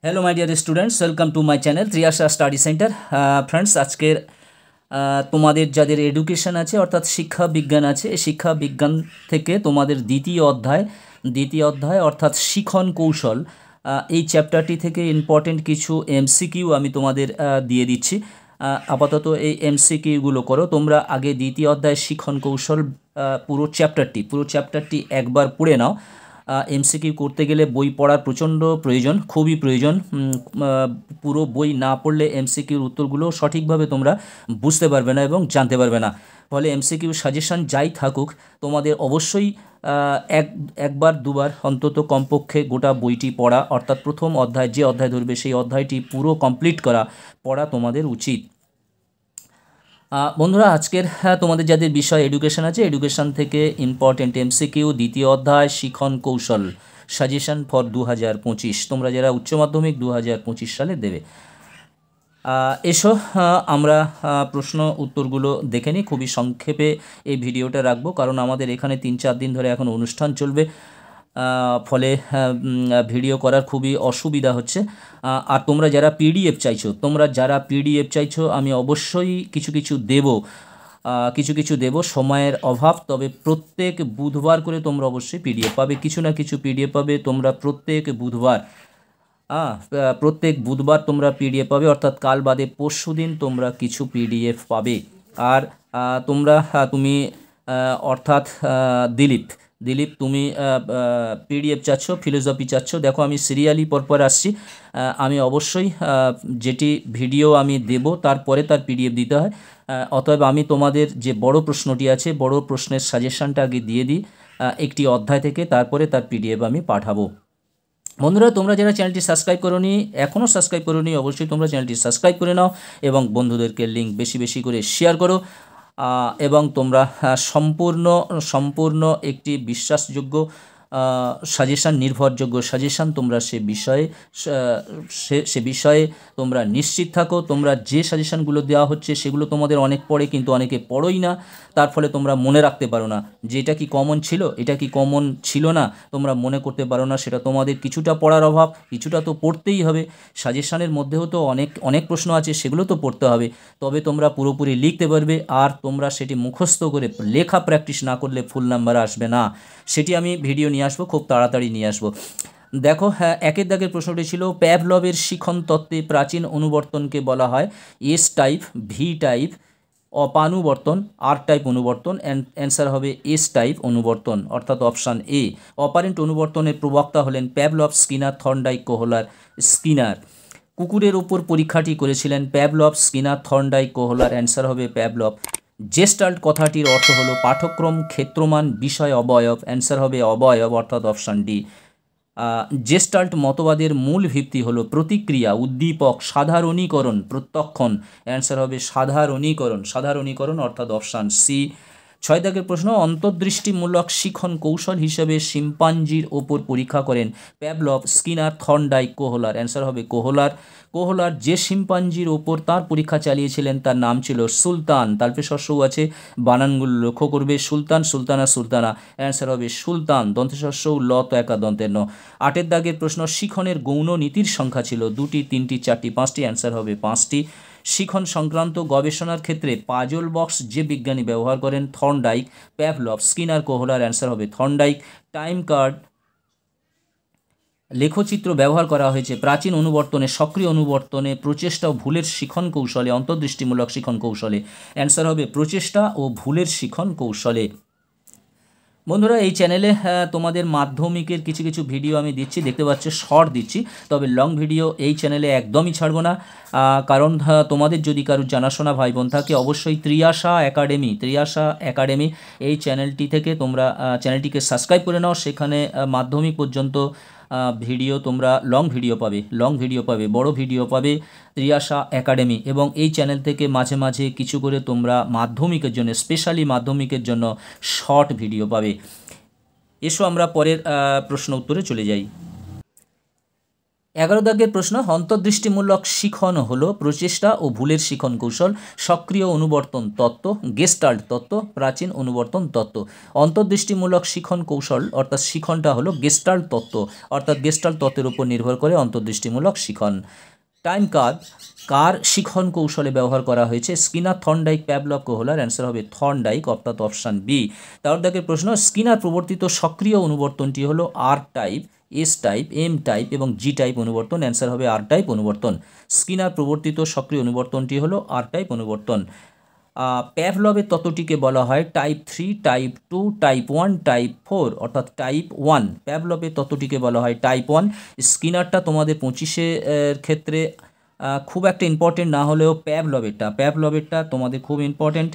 Hello my dear students, welcome to my channel Triyasha study centre. Friends, আজকের তোমাদের যাদের education আছে অর্থাৎ শিক্ষা বিজ্ঞান আছে, এই শিক্ষা বিজ্ঞান থেকে তোমাদের দ্বিতীয় অধ্যায় অর্থাৎ শিখন কৌশল, এই চ্যাপ্টারটি থেকে ইম্পর্টেন্ট কিছু এমসিকিউ আমি তোমাদের দিয়ে দিচ্ছি। আপাতত এই এমসিকিউগুলো করো তোমরা। আগে দ্বিতীয় অধ্যায় শিখন কৌশল পুরো চ্যাপ্টারটি একবার পড়ে নাও। এমসিকিউ করতে গেলে বই পড়ার প্রচণ্ড প্রয়োজন, খুবই প্রয়োজন। পুরো বই না পড়লে এমসিকিউর উত্তরগুলো সঠিকভাবে তোমরা বুঝতে পারবে না এবং জানতে পারবে না। ফলে এমসিকিউ সাজেশন যাই থাকুক, তোমাদের অবশ্যই একবার দুবার অন্তত কমপক্ষে গোটা বইটি পড়া, অর্থাৎ প্রথম অধ্যায় যে অধ্যায় ধরবে সেই অধ্যায়টি পুরো কমপ্লিট পড়া তোমাদের উচিত। বন্ধুরা, আজকের তোমাদের যাদের বিষয় এডুকেশন আছে, এডুকেশন থেকে ইম্পর্টেন্ট এমসিকিউ দ্বিতীয় অধ্যায় শিখন কৌশল সাজেশন ফর 2025, তোমরা যারা উচ্চ মাধ্যমিক 2025 সালে দেবে। এসো আমরা প্রশ্ন উত্তরগুলো দেখে নিই। খুবই সংক্ষেপে এই ভিডিওটা রাখবো, কারণ আমাদের এখানে 3-4 দিন ধরে এখন অনুষ্ঠান চলবে, ফলে ভিডিও করার খুবই অসুবিধা হচ্ছে। আর তোমরা যারা পিডিএফ চাইছো আমি অবশ্যই কিছু দেব, সময়ের অভাব। তবে প্রত্যেক বুধবার করে তোমরা অবশ্যই পিডিএফ পাবে, কিছু না কিছু পিডিএফ পাবে তোমরা প্রত্যেক বুধবার তোমরা পিডিএফ পাবে, অর্থাৎ কাল বাদে পরশু দিন তোমরা কিছু পিডিএফ পাবে। আর তুমি অর্থাৎ দিলীপ তুমি পিডিএফ চাচ্ছ, ফিলোসফি চাচ্ছ। দেখো, আমি সিরিয়ালি পরপর আসছি। আমি অবশ্যই যেটি ভিডিও আমি দেব তারপরে তার পিডিএফ দিতে হয়। অতএব আমি তোমাদের যে বড় প্রশ্নটি আছে, বড় প্রশ্নের সাজেশনটা আগে দিয়ে দিই একটি অধ্যায় থেকে, তারপরে তার পিডিএফ আমি পাঠাবো। বন্ধুরা, তোমরা যারা চ্যানেলটি এখনও সাবস্ক্রাইব করোনি, অবশ্যই তোমরা চ্যানেলটি সাবস্ক্রাইব করে নাও এবং বন্ধুদেরকে লিঙ্ক বেশি করে শেয়ার করো। এবং তোমরা সম্পূর্ণ একটি বিশ্বাসযোগ্য সাজেশান, নির্ভরযোগ্য সাজেশান তোমরা সে বিষয়ে তোমরা নিশ্চিত থাকো। তোমরা যে সাজেশানগুলো দেওয়া হচ্ছে সেগুলো তোমাদের অনেক পড়ে, কিন্তু অনেকে পড়োই না। তার ফলে তোমরা মনে রাখতে পারো না যে এটা কি কমন ছিল, এটা কি কমন ছিল না, তোমরা মনে করতে পারো না। সেটা তোমাদের কিছুটা পড়ার অভাব, কিছুটা তো পড়তেই হবে। সাজেশানের মধ্যেও তো অনেক প্রশ্ন আছে, সেগুলো তো পড়তে হবে, তবে তোমরা পুরোপুরি লিখতে পারবে। আর তোমরা সেটি মুখস্থ করে লেখা প্র্যাকটিস না করলে ফুল নাম্বার আসবে না। সেটি আমি ভিডিও নিয়ে আসবো, খুব তাড়াতাড়ি নিয়ে আসবো। দেখো, একের দাগের প্রশ্নটি ছিল প্যাভলভের শিখন তত্ত্বে প্রাচীন অনুবর্তনকে বলা হয় এস টাইপ, ভি টাইপ, অপানুবর্তন, আর টাইপ অনুবর্তন। অ্যান্সার হবে এস টাইপ অনুবর্তন, অর্থাৎ অপশান এ। অপারেন্ট অনুবর্তনের প্রবক্তা হলেন প্যাভলভ, স্কিনার, থর্নডাইক, কোহলার। স্কিনার। কুকুরের ওপর পরীক্ষাটি করেছিলেন প্যাভলভ, স্কিনার, থর্নডাইক, কোহলার। অ্যান্সার হবে প্যাভলভ। জেস্টাল্ট কথাটির অর্থ হলো পাঠক্রম, ক্ষেত্রমান, বিষয়, অবয়ব। অ্যান্সার হবে অবয়ব, অর্থাৎ অপশান ডি। জেস্টাল্ট মতবাদের মূল ভিত্তি হলো প্রতিক্রিয়া, উদ্দীপক, সাধারণীকরণ, প্রত্যক্ষণ। অ্যান্সার হবে সাধারণীকরণ, অর্থাৎ অপশান সি। 6 দাগের প্রশ্ন, অন্তর্দৃষ্টিমূলক শিখন কৌশল হিসেবে শিম্পাঞ্জির ওপর পরীক্ষা করেন প্যাভলভ, স্কিনার, থর্নডাইক, কোহলার। অ্যান্সার হবে কোহলার। যে শিম্পাঞ্জির ওপর তার পরীক্ষা চালিয়েছিলেন তার নাম ছিল সুলতান। তালপে শস্যও আছে, বানানগুলো লক্ষ্য করবে, সুলতান, সুলতানা, সুলতানা। অ্যান্সার হবে সুলতান, দন্তশস্যও ল তো একা দন্তের ন। 8 দাগের প্রশ্ন, শিখনের গৌণ নীতির সংখ্যা ছিল 2টি, 3টি, 4টি, 5টি। অ্যান্সার হবে 5টি। শিখন সংক্রান্ত গবেষণার ক্ষেত্রে পাজল বক্স যে বিজ্ঞানী ব্যবহার করেন থর্নডাইক, প্যাভলভ, স্কিনার, কোহলার। অ্যান্সার হবে থর্নডাইক। টাইম কার্ড, লেখচিত্র ব্যবহার করা হয়েছে প্রাচীন অনুবর্তনে, সক্রিয় অনুবর্তনে, প্রচেষ্টা ও ভুলের শিখন কৌশলে, অন্তর্দৃষ্টিমূলক শিখন কৌশলে। অ্যান্সার হবে প্রচেষ্টা ও ভুলের শিখন কৌশলে। বন্ধুরা, এই চ্যানেলে তোমাদের মাধ্যমিকের কিছু ভিডিও আমি দিচ্ছি, দেখতে পাচ্ছ শর্ট দিচ্ছি, তবে লং ভিডিও এই চ্যানেলে একদমই ছাড়বো না। কারণ তোমাদের যদি কারোর জানাশোনা ভাই বোন থাকে, অবশ্যই ত্রিয়াশা একাডেমি এই চ্যানেলটি থেকে তোমরা চ্যানেলটিকে সাবস্ক্রাইব করে নাও। সেখানে মাধ্যমিক পর্যন্ত ভিডিও তোমরা লং ভিডিও পাবে, বড় ভিডিও পাবে ত্রিয়াশা একাডেমি। এবং এই চ্যানেল থেকে মাঝে মাঝে কিছু করে তোমরা মাধ্যমিকের জন্য, স্পেশালি মাধ্যমিকের জন্য শর্ট ভিডিও পাবে। এসো আমরা পরের প্রশ্ন উত্তরে চলে যাই। 11 দাগের প্রশ্ন, অন্তর্দৃষ্টিমূলক শিখন হলো প্রচেষ্টা ও ভুলের শিখন কৌশল, সক্রিয় অনুবর্তন তত্ত্ব, গেস্টাল্ট তত্ত্ব, প্রাচীন অনুবর্তন তত্ত্ব। অন্তর্দৃষ্টিমূলক শিখন কৌশল অর্থাৎ শিখনটা হলো গেস্টাল্ট তত্ত্ব, অর্থাৎ গেস্টাল্ট তত্ত্বের উপর নির্ভর করে অন্তর্দৃষ্টিমূলক শিখন। টাইম কার্ভ কার শিখন কৌশলে ব্যবহার করা হয়েছে? Skinner, Thorndike, Pavlov, Kohler. Answer হবে থর্নডাইক, অর্থাৎ অপশান বি। তার দাগের প্রশ্ন, স্কিনার প্রবর্তিত সক্রিয় অনুবর্তনটি হলো R type, S type, M type এবং জি টাইপ অনুবর্তন। অ্যান্সার হবে আর টাইপ অনুবর্তন। স্কিনার প্রবর্তিত সক্রিয় অনুবর্তনটি হলো আর টাইপ অনুবর্তন। প্যাভলভের তত্ত্বটিকে বলা হয় টাইপ 3, টাইপ 2, টাইপ 1, টাইপ 4, অর্থাৎ টাইপ 1। প্যাভলভের তত্ত্বটিকে বলা হয় টাইপ 1। স্কিনারটা তোমাদের 25-এর ক্ষেত্রে খুব একটা ইম্পর্টেন্ট না হলেও প্যাভলভেরটা তোমাদের খুব ইম্পর্টেন্ট।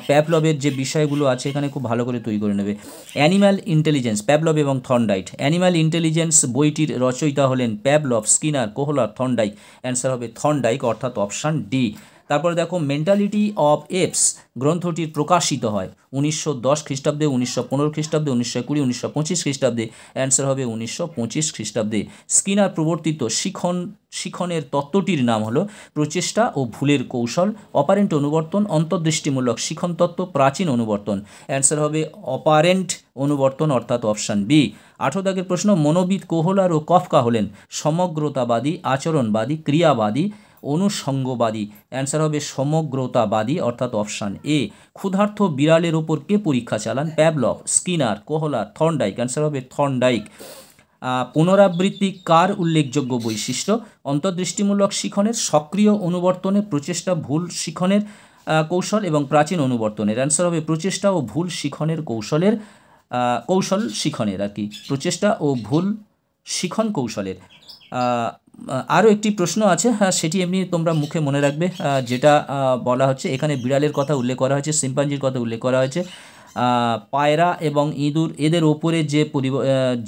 প্যাভলভের যে বিষয়গুলো আছে এখানে খুব ভালো করে তৈরি করে নেবে। অ্যানিম্যাল ইন্টেলিজেন্স, প্যাভলভ এবং থর্নডাইক। অ্যানিম্যাল ইন্টেলিজেন্স বইটির রচয়িতা হলেন প্যাভলভ, স্কিনার, কোহলার, থর্নডাইক। অ্যান্সার হবে থর্নডাইক, অর্থাৎ অপশান ডি। তারপরে দেখো, মেন্টালিটি অফ এপস গ্রন্থটির প্রকাশিত হয় 1910 খ্রিস্টাব্দে, 1915 খ্রিস্টাব্দে, 1920, 1925 খ্রিস্টাব্দে। অ্যান্সার হবে 1925 খ্রিস্টাব্দে। স্কিনার প্রবর্তিত শিখনের তত্ত্বটির নাম হলো প্রচেষ্টা ও ভুলের কৌশল, অপারেন্ট অনুবর্তন, অন্তর্দৃষ্টিমূলক শিখন তত্ত্ব, প্রাচীন অনুবর্তন। অ্যান্সার হবে অপারেন্ট অনুবর্তন, অর্থাৎ অপশান বি। 18 দাগের প্রশ্ন, মনোবিদ কোহলার ও কফকা হলেন সমগ্রতাবাদী, আচরণবাদী, ক্রিয়াবাদী, অনুষঙ্গবাদী। অ্যান্সার হবে সমগ্রতাবাদী, অর্থাৎ অপশান এ। ক্ষুধার্ত বিড়ালের ওপর কে পরীক্ষা চালান? Pavlov, Skinner, কোহলার, Thorndike. অ্যান্সার হবে থর্নডাইক। পুনরাবৃত্তি কার উল্লেখযোগ্য বৈশিষ্ট্য? অন্তর্দৃষ্টিমূলক শিখনের, সক্রিয় অনুবর্তনের, প্রচেষ্টা ভুল শিখনের কৌশল এবং প্রাচীন অনুবর্তনের। অ্যান্সার হবে প্রচেষ্টা ও ভুল শিখনের কৌশল শিখনের আর কি, প্রচেষ্টা ও ভুল শিখন কৌশলের। আরও একটি প্রশ্ন আছে, সেটি এমনি তোমরা মুখে মনে রাখবে, যেটা বলা হচ্ছে এখানে বিড়ালের কথা উল্লেখ করা হয়েছে, সিম্পাঞ্জির কথা উল্লেখ করা হয়েছে। পায়রা এবং ইঁদুর এদের ওপরে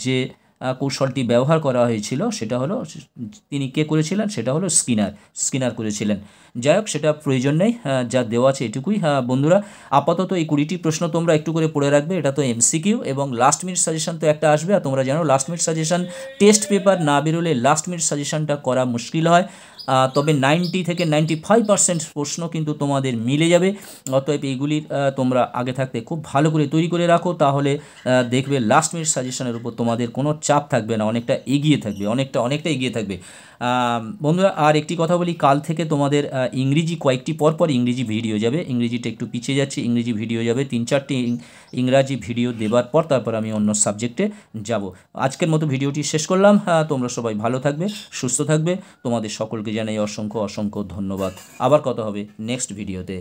যে কৌশলটি ব্যবহার করা হয়েছিল সেটা হলো, তিনি কে করেছিলেন? সেটা হলো স্কিনার করেছিলেন। যাই হোক, সেটা প্রয়োজন নেই, যা দেওয়া আছে এটুকুই। বন্ধুরা, আপাতত এই 20টি প্রশ্ন তোমরা একটু করে পড়ে রাখবে, এটা তো এমসিকিউ, এবং লাস্ট মিনিট সাজেশন তো একটা আসবে। আর তোমরা জানো last minute suggestion test paper না বেরোলে লাস্ট মিনিট সাজেশনটা করা মুশকিল হয়। তবে 90 থেকে 95% প্রশ্ন কিন্তু তোমাদের মিলে যাবে। অতএব এইগুলির তোমরা আগে থাকতে খুব ভালো করে তৈরি করে রাখো, তাহলে দেখবে লাস্ট মিনিট সাজেশনের উপর তোমাদের কোনো চাপ থাকবে না, অনেকটা এগিয়ে থাকবে, অনেকটা এগিয়ে থাকবে। বন্ধুরা, আর একটি কথা বলি, কাল থেকে তোমাদের ইংরেজি কয়েকটি পরপর ইংরেজি ভিডিও যাবে। ইংরেজিটা একটু পিছিয়ে যাচ্ছে, ইংরেজি ভিডিও যাবে 3-4টি ইংরাজি ভিডিও দেবার পর, তারপর আমি অন্য সাবজেক্টে যাব। আজকের মতো ভিডিওটি শেষ করলাম। তোমরা সবাই ভালো থাকবে, সুস্থ থাকবে। তোমাদের সকলকে জানাই অসংখ্য ধন্যবাদ। আবার কথা হবে নেক্সট ভিডিওতে।